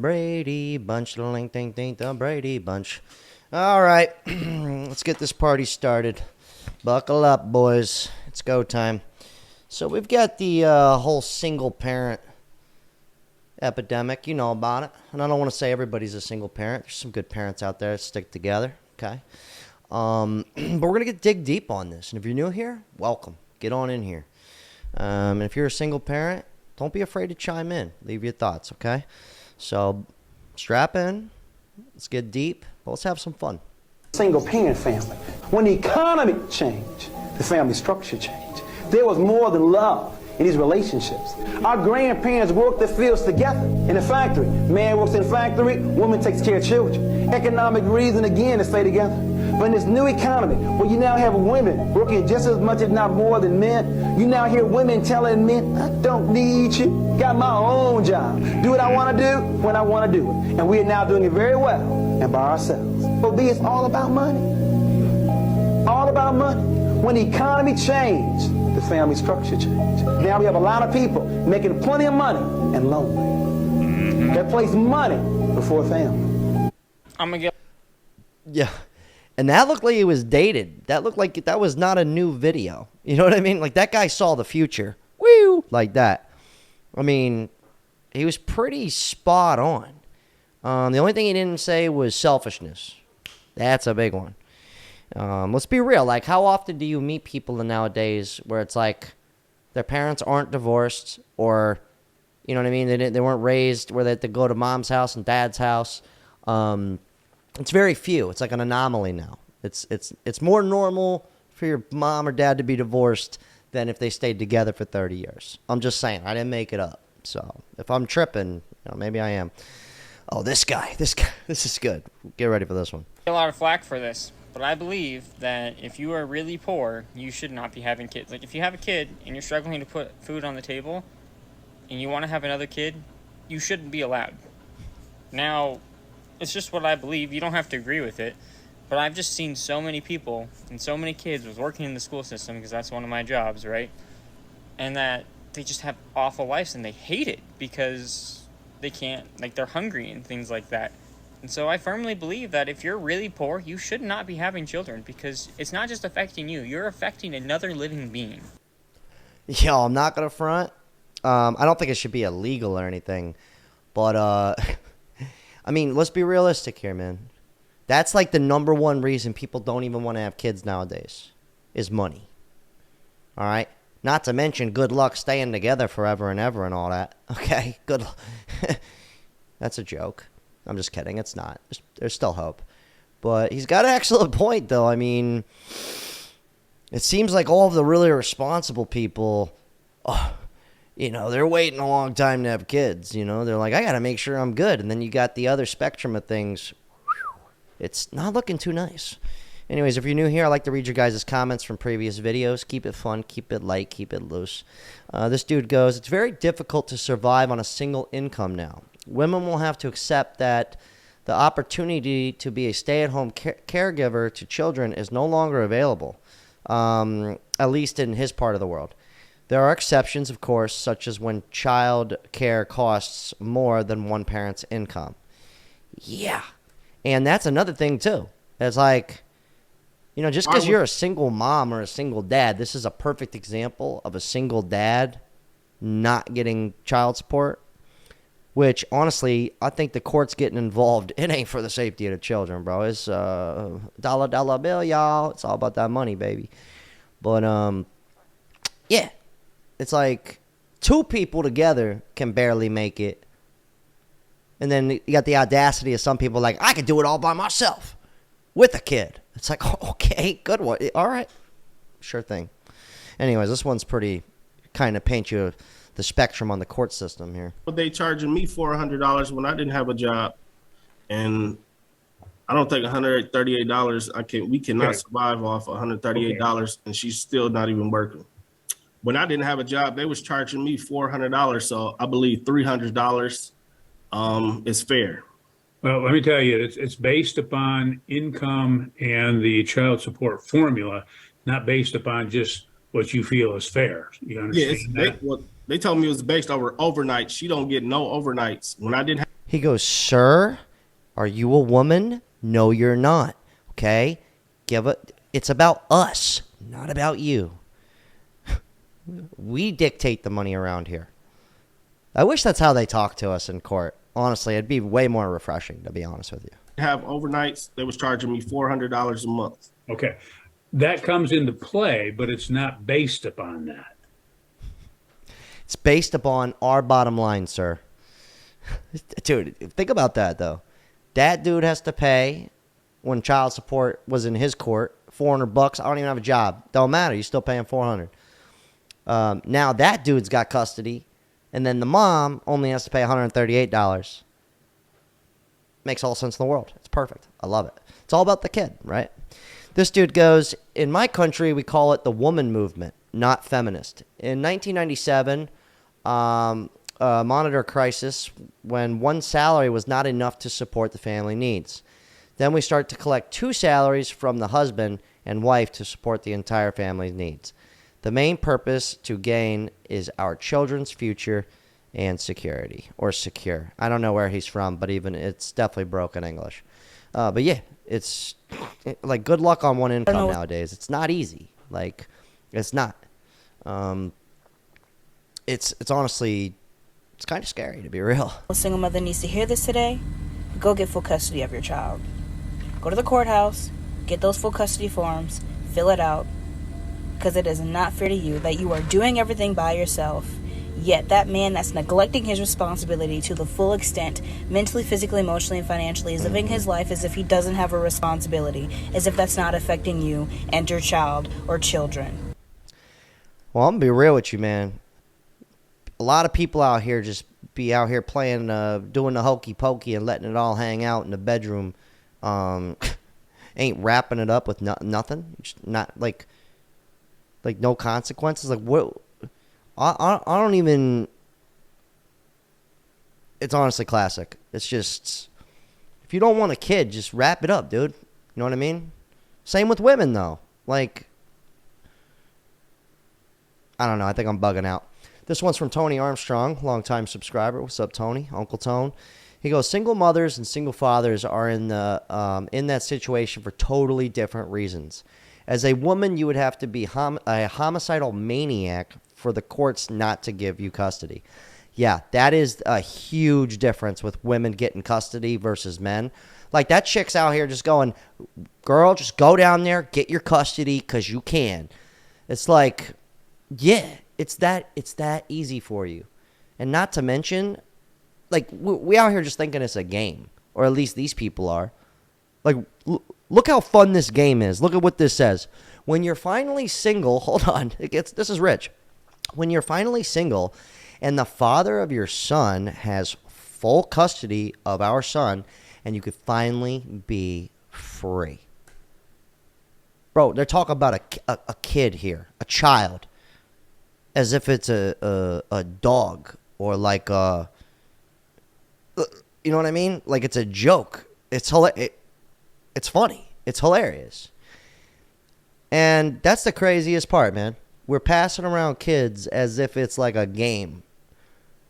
Brady Bunch, the Brady Bunch. All right, let's get this party started. Buckle up, boys. It's go time. So we've got the whole single parent epidemic. You know about it. And I don't want to say everybody's a single parent. There's some good parents out there that stick together. Okay. But we're going to dig deep on this. And if you're new here, welcome. Get on in here. And if you're a single parent, don't be afraid to chime in. Leave your thoughts, okay? So strap in. Let's get deep. But let's have some fun. Single parent family. When the economy changed, the family structure changed. There was more than love in these relationships. Our grandparents worked the fields together in the factory. Man works in the factory, woman takes care of children. Economic reason again to stay together. But in this new economy, where you now have women working just as much, if not more, than men, you now hear women telling men, I don't need you. Got my own job. Do what I want to do when I want to do it. And we are now doing it very well and by ourselves. So it's all about money. All about money. When the economy changed, the family structure changed. Now we have a lot of people making plenty of money and lonely. They place money before family. I'm gonna get. Yeah. And that looked like it was dated. That looked like that was not a new video. You know what I mean? Like that guy saw the future. Woo! Like that. I mean, he was pretty spot on. The only thing he didn't say was selfishness. That's a big one. Let's be real. Like, how often do you meet people nowadays where it's like their parents aren't divorced, or, you know what I mean? They weren't raised where they had to go to mom's house and dad's house. It's very few. It's like an anomaly now. It's more normal for your mom or dad to be divorced than if they stayed together for 30 years. I'm just saying. I didn't make it up. So if I'm tripping, maybe I am. Oh, this guy. This is good. Get ready for this one. A lot of flack for this, but I believe that if you are really poor, you should not be having kids. Like, if you have a kid and you're struggling to put food on the table and you want to have another kid, you shouldn't be allowed. Now, it's just what I believe. You don't have to agree with it, but I've just seen so many people and so many kids was working in the school system, because that's one of my jobs, right? And that they just have awful lives and they hate it because they can't, like, they're hungry and things like that. And so I firmly believe that if you're really poor, you should not be having children, because it's not just affecting you. You're affecting another living being. Yo, I'm not going to front. I don't think it should be illegal or anything. But, I mean, let's be realistic here, man. That's like the number one reason people don't even want to have kids nowadays is money. All right? Not to mention good luck staying together forever and ever and all that. Okay? Good luck. That's a joke. I'm just kidding. It's not. There's still hope. But he's got an excellent point, though. I mean, it seems like all of the really responsible people, they're waiting a long time to have kids. They're like, I got to make sure I'm good. And then you got the other spectrum of things. It's not looking too nice. Anyways, if you're new here, I like to read your guys' comments from previous videos. Keep it fun, keep it light, keep it loose. This dude goes, it's very difficult to survive on a single income now. Women will have to accept that the opportunity to be a stay-at-home caregiver to children is no longer available, at least in his part of the world. There are exceptions, of course, such as when child care costs more than one parent's income. Yeah. And that's another thing, too. It's like, just because you're a single mom or a single dad, this is a perfect example of a single dad not getting child support. Which, honestly, I think the court's getting involved. It ain't for the safety of the children, bro. It's dollar bill, y'all. It's all about that money, baby. But, yeah. It's like two people together can barely make it. And then you got the audacity of some people like, I could do it all by myself with a kid. It's like, oh, okay, good one. All right. Sure thing. Anyways, this one's pretty kind of paint you the spectrum on the court system here. But they charging me $400 when I didn't have a job, and I don't think $138. We cannot survive off $138, and she's still not even working. When I didn't have a job, they was charging me $400, so I believe $300 is fair. Well, let me tell you, it's based upon income and the child support formula, not based upon just what you feel is fair. You understand that? They told me it was based over overnight. She don't get no overnights. When I didn't have He goes, "Sir, are you a woman? No, you're not. Okay? It's about us, not about you. We dictate the money around here." I wish that's how they talk to us in court. Honestly, it'd be way more refreshing, to be honest with you. Have overnights. They was charging me $400 a month. Okay. That comes into play, but it's not based upon that. It's based upon our bottom line, sir. Dude, think about that, though. That dude has to pay, when child support was in his court, $400. I don't even have a job. Don't matter. You're still paying $400. Now that dude's got custody, and then the mom only has to pay $138. Makes all sense in the world. It's perfect. I love it. It's all about the kid, right? This dude goes, "In my country, we call it the woman movement, not feminist. In 1997, monitor crisis when one salary was not enough to support the family needs. Then we start to collect 2 salaries from the husband and wife to support the entire family's needs. The main purpose to gain is our children's future and security," or secure. I don't know where he's from, but even it's definitely broken English. But yeah, it's like good luck on one income nowadays. It's not easy. Like, it's not. It's honestly, it's kind of scary, to be real. A single mother needs to hear this today. Go get full custody of your child. Go to the courthouse, get those full custody forms, fill it out, because it is not fair to you that you are doing everything by yourself, yet that man that's neglecting his responsibility to the full extent, mentally, physically, emotionally, and financially, is living his life as if he doesn't have a responsibility, as if that's not affecting you and your child or children. Well, I'm going to be real with you, man. A lot of people out here just be out here playing, doing the hokey pokey and letting it all hang out in the bedroom. Ain't wrapping it up with nothing. Just not like no consequences. Like, what? I don't even. It's honestly classic. It's just, if you don't want a kid, just wrap it up, dude. You know what I mean? Same with women, though. Like, I don't know. I think I'm bugging out. This one's from Tony Armstrong, longtime subscriber. What's up, Tony? Uncle Tone. He goes, "Single mothers and single fathers are in that situation for totally different reasons. As a woman, you would have to be a homicidal maniac for the courts not to give you custody." Yeah, that is a huge difference with women getting custody versus men. Like, that chick's out here just going, "Girl, just go down there, get your custody because you can." It's like, yeah, it's that easy for you. And not to mention, like, we out here just thinking it's a game, or at least these people are. Like, look how fun this game is. Look at what this says. When you're finally single, hold on, this is rich. When you're finally single and the father of your son has full custody of our son, and you could finally be free. Bro, they're talking about a kid here, a child, as if it's a dog, or like a, you know what I mean? Like, it's a joke. It's funny. It's hilarious. And that's the craziest part, man. We're passing around kids as if it's like a game.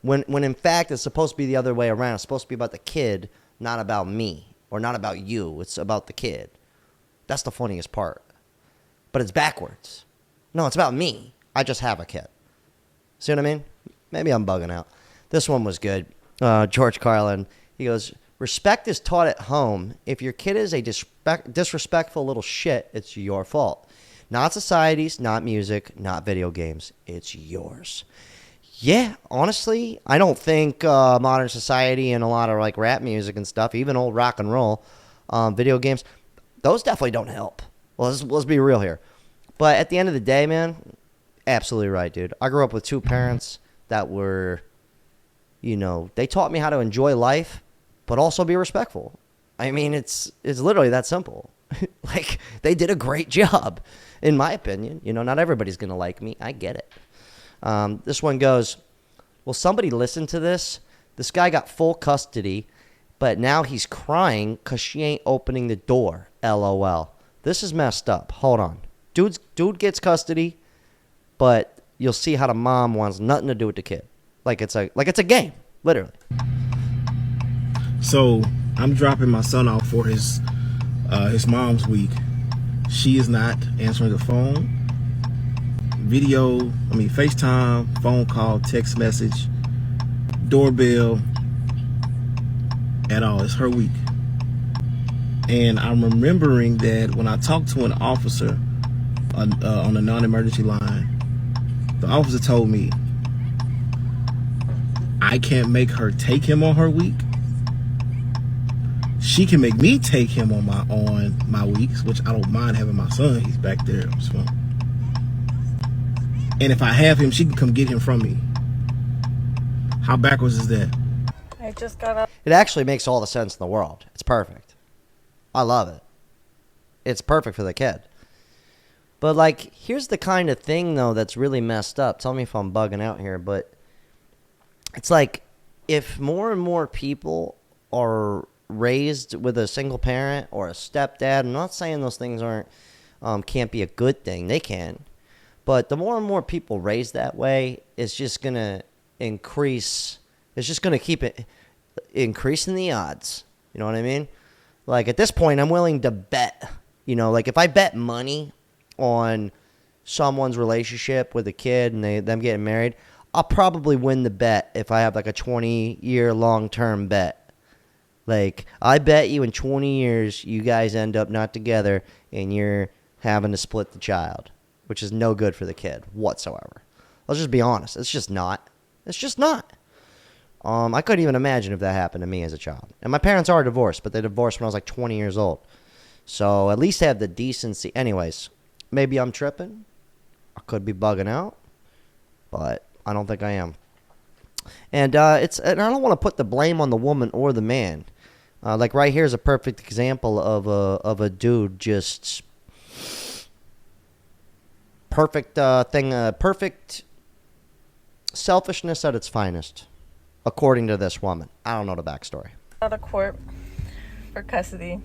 When in fact it's supposed to be the other way around. It's supposed to be about the kid, not about me, or not about you. It's about the kid. That's the funniest part. But it's backwards. No, it's about me. I just have a kid. See what I mean? Maybe I'm bugging out. This one was good. George Carlin, he goes, "Respect is taught at home. If your kid is a disrespectful little shit, it's your fault. Not society's, not music, not video games. It's yours." Yeah, honestly, I don't think modern society and a lot of like rap music and stuff, even old rock and roll, video games, those definitely don't help. Well, let's be real here. But at the end of the day, man, absolutely right, dude. I grew up with 2 parents that were, they taught me how to enjoy life, but also be respectful. I mean, it's literally that simple. Like, they did a great job, in my opinion. Not everybody's going to like me. I get it. This one goes, "Will somebody listen to this? This guy got full custody, but now he's crying because she ain't opening the door. LOL. This is messed up. Hold on. Dude gets custody, but you'll see how the mom wants nothing to do with the kid. Like it's a game, literally." So I'm dropping my son off for his mom's week. She is not answering the phone. FaceTime, phone call, text message, doorbell, at all. It's her week. And I'm remembering that when I talked to an officer on the non-emergency line, the officer told me I can't make her take him on her week. She can make me take him on my weeks, which I don't mind having my son. He's back there. So. And if I have him, she can come get him from me. How backwards is that? I just got up. It actually makes all the sense in the world. It's perfect. I love it. It's perfect for the kid. But, like, here's the kind of thing, though, that's really messed up. Tell me if I'm bugging out here, but it's like if more and more people are raised with a single parent or a stepdad, I'm not saying those things can't be a good thing. They can. But the more and more people raised that way, it's just going to increase. It's just going to keep it increasing the odds. You know what I mean? Like, at this point, I'm willing to bet, like if I bet money on someone's relationship with a kid and them getting married, I'll probably win the bet if I have like a 20-year long-term bet. Like, I bet you in 20 years, you guys end up not together and you're having to split the child, which is no good for the kid whatsoever. Let's just be honest. It's just not. It's just not. I couldn't even imagine if that happened to me as a child. And my parents are divorced, but they divorced when I was like 20 years old. So at least have the decency. Anyways, maybe I'm tripping. I could be bugging out, but I don't think I am. And I don't want to put the blame on the woman or the man. Like right here is a perfect example of a dude just perfect perfect selfishness at its finest. According to this woman. I don't know the backstory. Out of court for custody.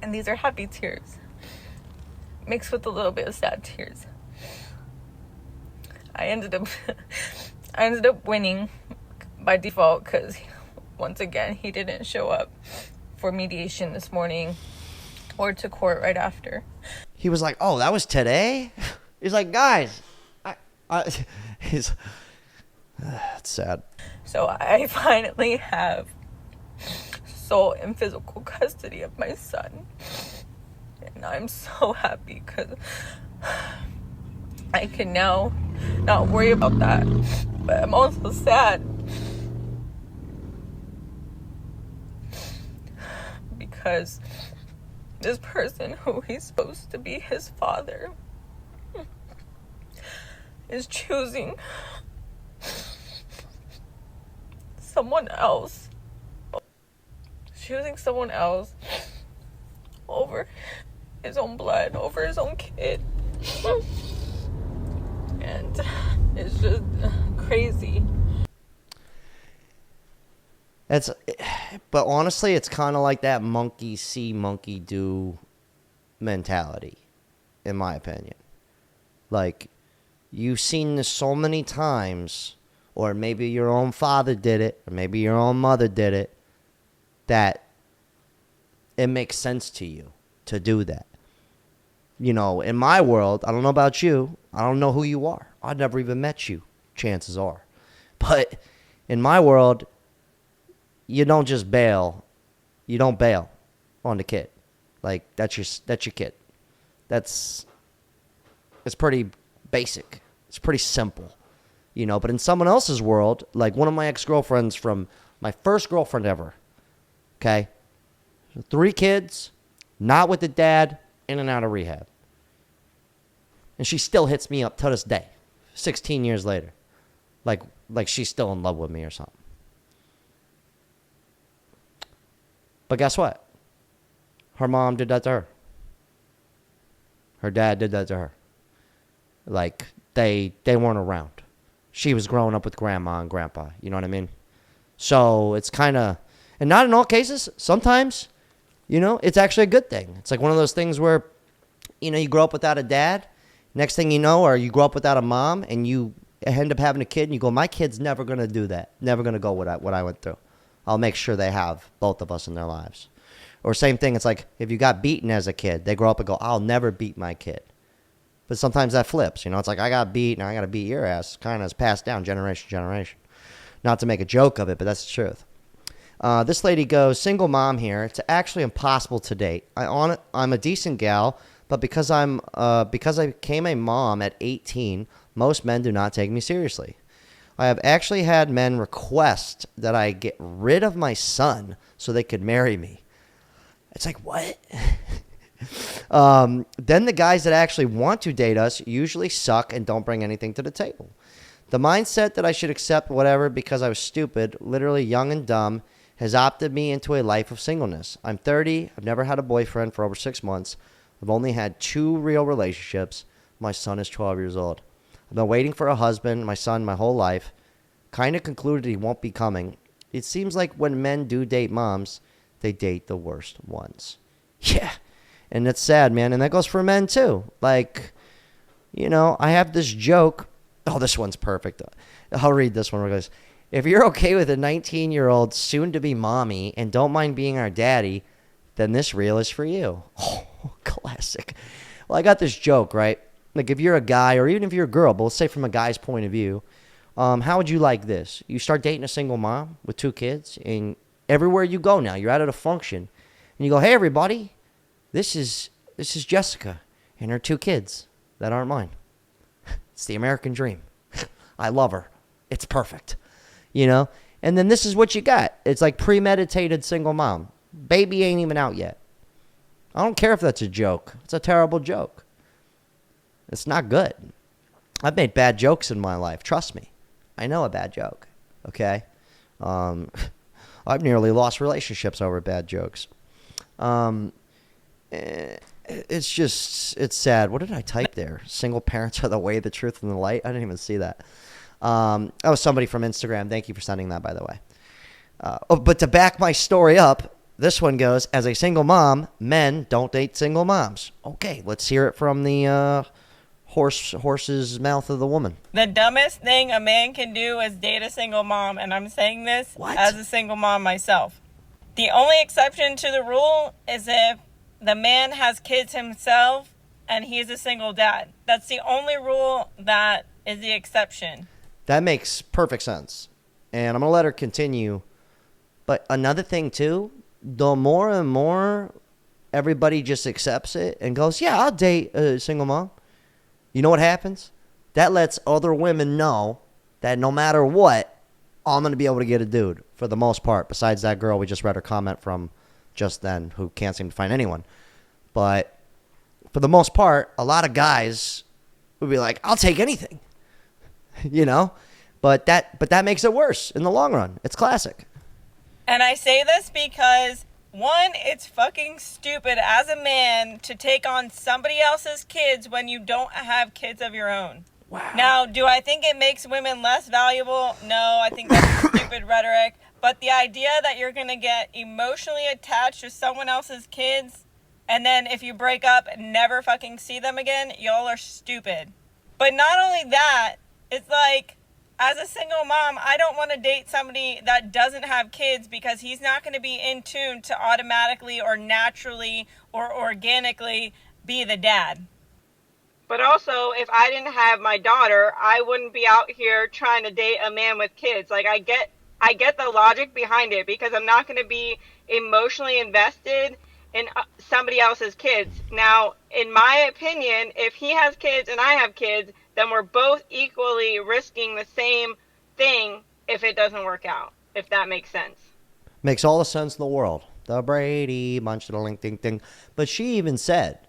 And these are happy tears, mixed with a little bit of sad tears. I ended up winning by default because, once again, he didn't show up for mediation this morning or to court right after. He was like, "Oh, that was today?" He's like, "Guys, it's sad." So I finally have sole and physical custody of my son. And I'm so happy because I can now not worry about that. But I'm also sad because this person who he's supposed to be his father is choosing someone else. Choosing someone else over his own blood, over his own kid. And it's just crazy. But honestly, it's kind of like that monkey see, monkey do mentality, in my opinion. Like, you've seen this so many times, or maybe your own father did it, or maybe your own mother did it, that it makes sense to you to do that. In my world, I don't know about you, I don't know who you are. I've never even met you, chances are. But in my world, you don't just bail. You don't bail on the kid. Like, that's your kid. It's pretty basic. It's pretty simple. But in someone else's world, like one of my ex-girlfriends from my first girlfriend ever, okay? 3 kids, not with the dad, in and out of rehab. And she still hits me up to this day, 16 years later. Like she's still in love with me or something. But guess what? Her mom did that to her. Her dad did that to her. Like, they weren't around. She was growing up with grandma and grandpa. You know what I mean? So it's kind of, and not in all cases, sometimes, it's actually a good thing. It's like one of those things where, you grow up without a dad. Next thing you know, or you grow up without a mom, and end up having a kid and you go, my kid's never going to do that. Never going to go what I went through. I'll make sure they have both of us in their lives. Or same thing, it's like if you got beaten as a kid, they grow up and go, I'll never beat my kid. But sometimes that flips, it's like I got beat and I got to beat your ass. Kind of is passed down generation to generation. Not to make a joke of it, but that's the truth. This lady goes, single mom here. It's actually impossible to date. I'm a decent gal, but because I became a mom at 18, most men do not take me seriously. I have actually had men request that I get rid of my son so they could marry me. It's like, what? Then the guys that actually want to date us usually suck and don't bring anything to the table. The mindset that I should accept whatever because I was stupid, literally young and dumb, has opted me into a life of singleness. I'm 30. I've never had a boyfriend for over 6 months. I've only had 2 real relationships. My son is 12 years old. I've been waiting for a husband, my son, my whole life. Kind of concluded he won't be coming. It seems like when men do date moms, they date the worst ones. Yeah. And it's sad, man. And that goes for men too. Like, I have this joke. Oh, this one's perfect. I'll read this one where it goes, if you're okay with a 19-year-old soon-to-be mommy and don't mind being our daddy, then this reel is for you. Oh, classic. Well, I got this joke, right? Like if you're a guy or even if you're a girl, but let's say from a guy's point of view, how would you like this? You start dating a single mom with 2 kids, and everywhere you go now, you're out at a function, and you go, hey, everybody, this is Jessica and her 2 kids that aren't mine. It's the American dream. I love her. It's perfect. And then this is what you got. It's like premeditated single mom. Baby ain't even out yet. I don't care if that's a joke. It's a terrible joke. It's not good. I've made bad jokes in my life. Trust me. I know a bad joke. Okay? I've nearly lost relationships over bad jokes. It's sad. What did I type there? Single parents are the way, the truth, and the light. I didn't even see that. That was somebody from Instagram. Thank you for sending that, by the way. But to back my story up, this one goes, as a single mom, men don't date single moms. Okay, let's hear it from the horse's mouth of the woman. The dumbest thing a man can do is date a single mom, and I'm saying this as a single mom myself. The only exception to the rule is if the man has kids himself and he's a single dad. That's the only rule that is the exception. That makes perfect sense. And I'm going to let her continue. But another thing, too, the more and more everybody just accepts it and goes, yeah, I'll date a single mom. You know what happens? That lets other women know that no matter what, I'm going to be able to get a dude for the most part, besides that girl we just read her comment from just then who can't seem to find anyone. But for the most part, a lot of guys would be like, I'll take anything. But that makes it worse in the long run. It's classic. And I say this because, one, it's fucking stupid as a man to take on somebody else's kids when you don't have kids of your own. Wow. Now, do I think it makes women less valuable? No, I think that's stupid rhetoric. But the idea that you're going to get emotionally attached to someone else's kids, and then if you break up, never fucking see them again, y'all are stupid. But not only that, it's like, as a single mom, I don't want to date somebody that doesn't have kids because he's not going to be in tune to automatically or naturally or organically be the dad. But also, if I didn't have my daughter, I wouldn't be out here trying to date a man with kids. Like, I get the logic behind it because I'm not going to be emotionally invested in somebody else's kids. Now, in my opinion, if he has kids and I have kids, then we're both equally risking the same thing if it doesn't work out, if that makes sense. Makes all the sense in the world. The Brady Bunch, the link, ding, ding. But she even said,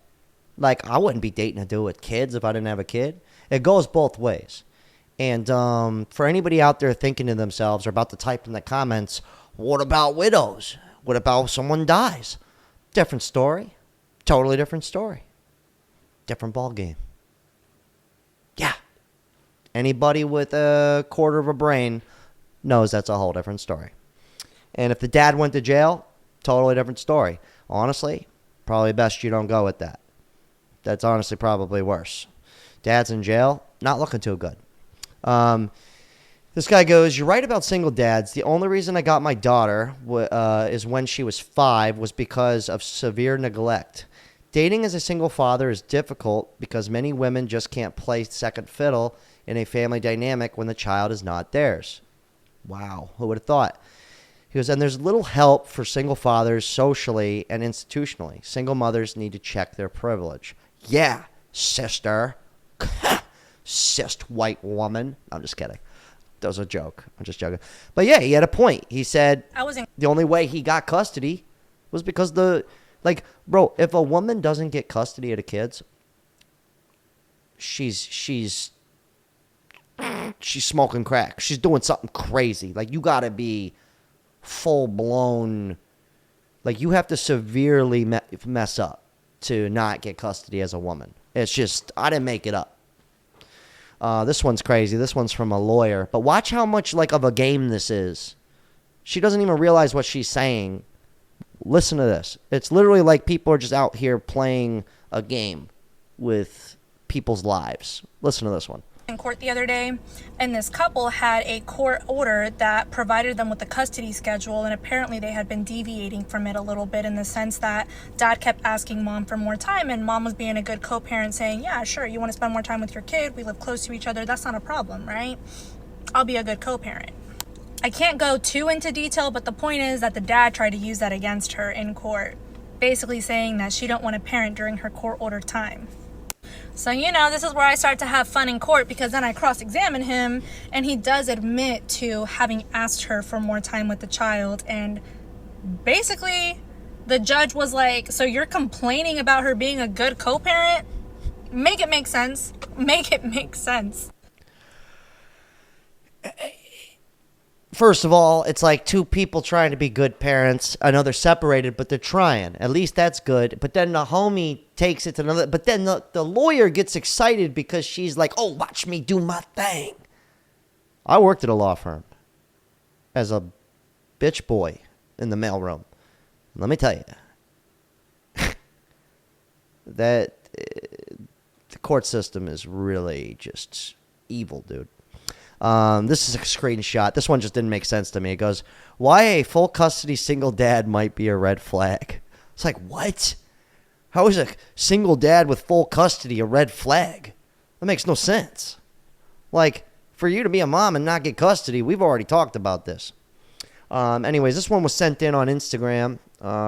like, I wouldn't be dating a dude with kids if I didn't have a kid. It goes both ways. And for anybody out there thinking to themselves or about to type in the comments, what about widows? What about if someone dies? Different story. Totally different story. Different ball game. Yeah. Anybody with a quarter of a brain knows that's a whole different story. And if the dad went to jail, totally different story. Honestly, probably best you don't go with that. That's honestly probably worse. Dad's in jail, not looking too good. This guy goes, "You're right about single dads. The only reason I got my daughter is when she was 5 was because of severe neglect. Dating as a single father is difficult because many women just can't play second fiddle in a family dynamic when the child is not theirs." Wow, who would have thought? He goes, "And there's little help for single fathers socially and institutionally. Single mothers need to check their privilege." Yeah, sister. Cis white woman. I'm just kidding. That was a joke. I'm just joking. But yeah, he had a point. He said the only way he got custody was because bro, if a woman doesn't get custody of the kids, she's smoking crack. She's doing something crazy. Like, you got to be full blown. Like, you have to severely mess up to not get custody as a woman. It's just, I didn't make it up. This one's crazy. This one's from a lawyer. But watch how much of a game this is. She doesn't even realize what she's saying. Listen to this. It's literally like people are just out here playing a game with people's lives. Listen to this one. In court the other day, and this couple had a court order that provided them with a custody schedule, and apparently they had been deviating from it a little bit, in the sense that dad kept asking mom for more time, and mom was being a good co-parent, saying, yeah, sure, you want to spend more time with your kid, we live close to each other, that's not a problem, right? I'll be a good co-parent. I can't go too into detail, but the point is that the dad tried to use that against her in court, basically saying that she don't want to parent during her court ordered time. So, this is where I start to have fun in court, because then I cross-examine him, and he does admit to having asked her for more time with the child. And basically, the judge was like, so you're complaining about her being a good co-parent? Make it make sense. Make it make sense. First of all, it's like two people trying to be good parents. I know they're separated, but they're trying. At least that's good. But then the homie takes it to another. But then the lawyer gets excited because she's like, oh, watch me do my thing. I worked at a law firm as a bitch boy in the mailroom. Let me tell you, that the court system is really just evil, dude. This is a screenshot. This one just didn't make sense to me. It goes, "Why a full custody single dad might be a red flag." It's like, what? How is a single dad with full custody a red flag? That makes no sense. Like, for you to be a mom and not get custody, we've already talked about this. Anyways, this one was sent in on Instagram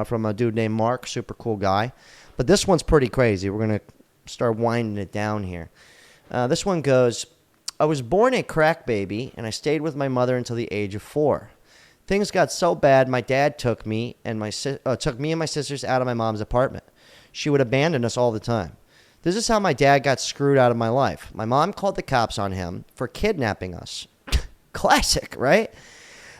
from a dude named Mark. Super cool guy. But this one's pretty crazy. We're going to start winding it down here. This one goes, "I was born a crack baby, and I stayed with my mother until the age of 4. Things got so bad, my dad took me and my sisters out of my mom's apartment. She would abandon us all the time. This is how my dad got screwed out of my life. My mom called the cops on him for kidnapping us." Classic, right?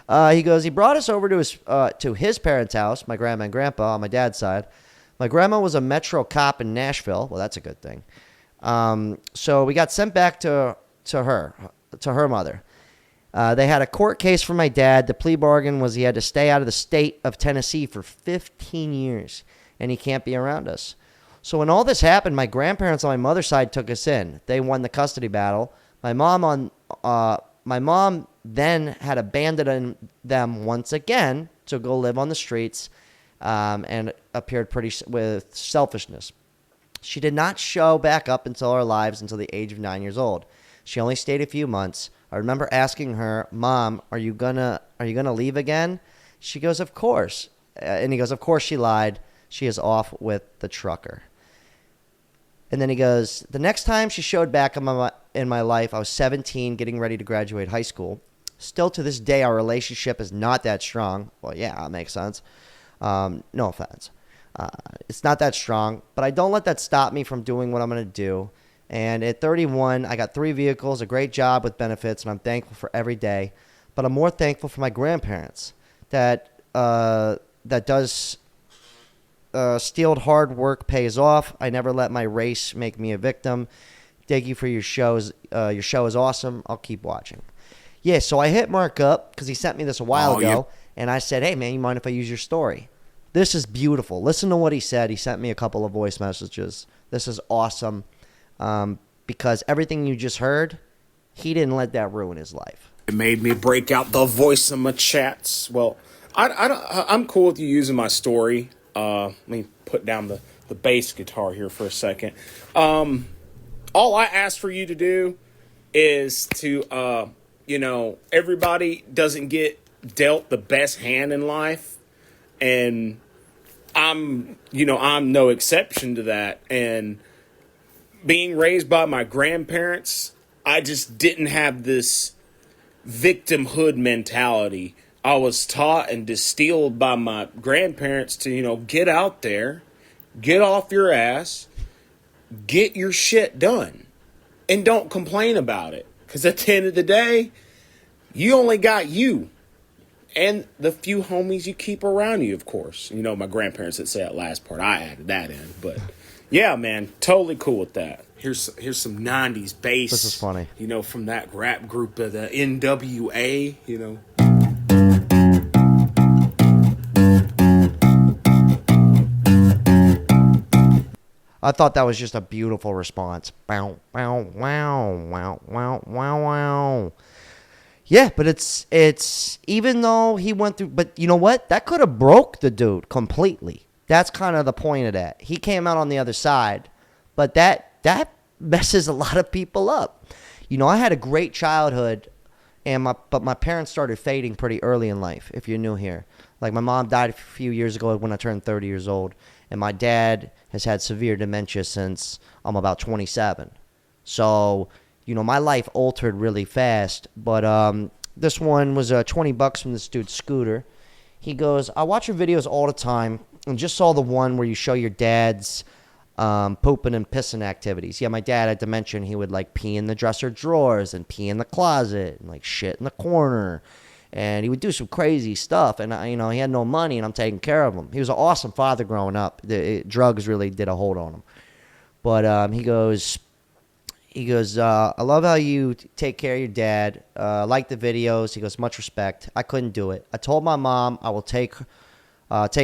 He goes, "He brought us over to his parents' house, my grandma and grandpa on my dad's side. My grandma was a Metro cop in Nashville." Well, that's a good thing. So we got sent back to her mother. They had a court case for my dad. The plea bargain was he had to stay out of the state of Tennessee for 15 years, and he can't be around us. So when all this happened, my grandparents on my mother's side took us in. They won the custody battle. My mom then had abandoned them once again to go live on the streets, and appeared with selfishness. She did not show back up until our lives until the age of 9 years old. She only stayed a few months. I remember asking her, 'Mom, are you gonna leave again?' She goes, 'Of course.' And he goes, 'Of course she lied. She is off with the trucker.' And then he goes, 'The next time she showed back in my life, I was 17, getting ready to graduate high school. Still to this day, our relationship is not that strong.'" Well, yeah, that makes sense. No offense. It's not that strong, but I don't let that stop me from doing what I'm going to do. And at 31, I got 3 vehicles, a great job with benefits, and I'm thankful for every day. But I'm more thankful for my grandparents that steeled hard work pays off. I never let my race make me a victim. Thank you for your shows. Your show is awesome. I'll keep watching." Yeah, so I hit Mark up because he sent me this a while ago, and I said, "Hey, man, you mind if I use your story?" This is beautiful. Listen to what he said. He sent me a couple of voice messages. This is awesome. Because everything you just heard he didn't let that ruin his life. It made me break out the voice in my chats. Well, I'm cool with you using my story. Let me put down the bass guitar here for a second. All I ask for you to do is to, everybody doesn't get dealt the best hand in life. And I'm no exception to that. And being raised by my grandparents, I just didn't have this victimhood mentality. I was taught and distilled by my grandparents to, get out there, get off your ass, get your shit done, and don't complain about it. Because at the end of the day, you only got you and the few homies you keep around you, of course. My grandparents that say that last part, I added that in. But yeah, man, totally cool with that. Here's some 90s bass. This is funny. From that rap group of the NWA, I thought that was just a beautiful response. Bow, wow, wow, wow, wow, wow, wow. Yeah, but it's even though he went through, but you know what? That could have broke the dude completely. That's kind of the point of that. He came out on the other side, but that messes a lot of people up. I had a great childhood, but my parents started fading pretty early in life, if you're new here. Like, my mom died a few years ago when I turned 30 years old, and my dad has had severe dementia since I'm about 27. So, my life altered really fast, but this one was $20 from this dude, Scooter. He goes, I watch your videos all the time, and just saw the one where you show your dad's pooping and pissing activities. Yeah, my dad had dementia, and he would, like, pee in the dresser drawers and pee in the closet and, like, shit in the corner. And he would do some crazy stuff, and, he had no money, and I'm taking care of him. He was an awesome father growing up. Drugs really did a hold on him. But he goes, I love how you take care of your dad. Like the videos. He goes, much respect. I couldn't do it. I told my mom I will take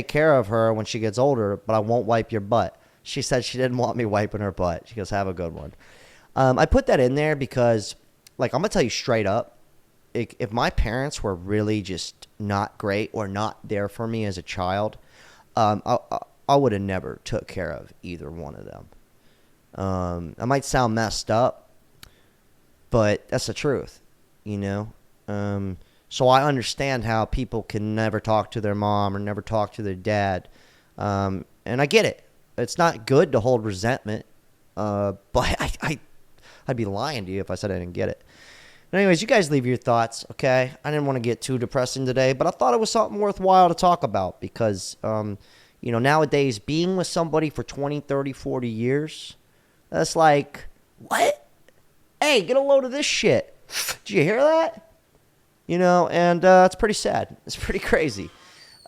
care of her when she gets older, but I won't wipe your butt. She said she didn't want me wiping her butt. She goes, have a good one. I put that in there because, like, I'm going to tell you straight up, if my parents were really just not great or not there for me as a child, I would have never took care of either one of them. I might sound messed up, but that's the truth, So I understand how people can never talk to their mom or never talk to their dad. And I get it. It's not good to hold resentment, but I'd be lying to you if I said I didn't get it. But anyways, you guys leave your thoughts, okay? I didn't want to get too depressing today, but I thought it was something worthwhile to talk about because, nowadays being with somebody for 20, 30, 40 years, that's like, what? Hey, get a load of this shit. Did you hear that? And it's pretty sad. It's pretty crazy.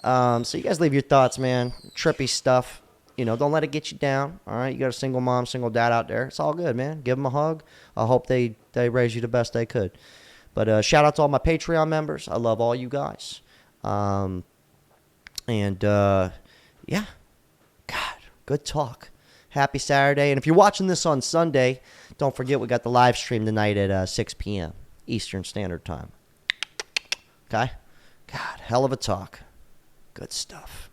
So you guys leave your thoughts, man. Trippy stuff. Don't let it get you down. All right, you got a single mom, single dad out there. It's all good, man. Give them a hug. I hope they raised you the best they could. But shout out to all my Patreon members. I love all you guys. Yeah, God, good talk. Happy Saturday. And if you're watching this on Sunday, don't forget we got the live stream tonight at 6 p.m. Eastern Standard Time. Okay? God, hell of a talk. Good stuff.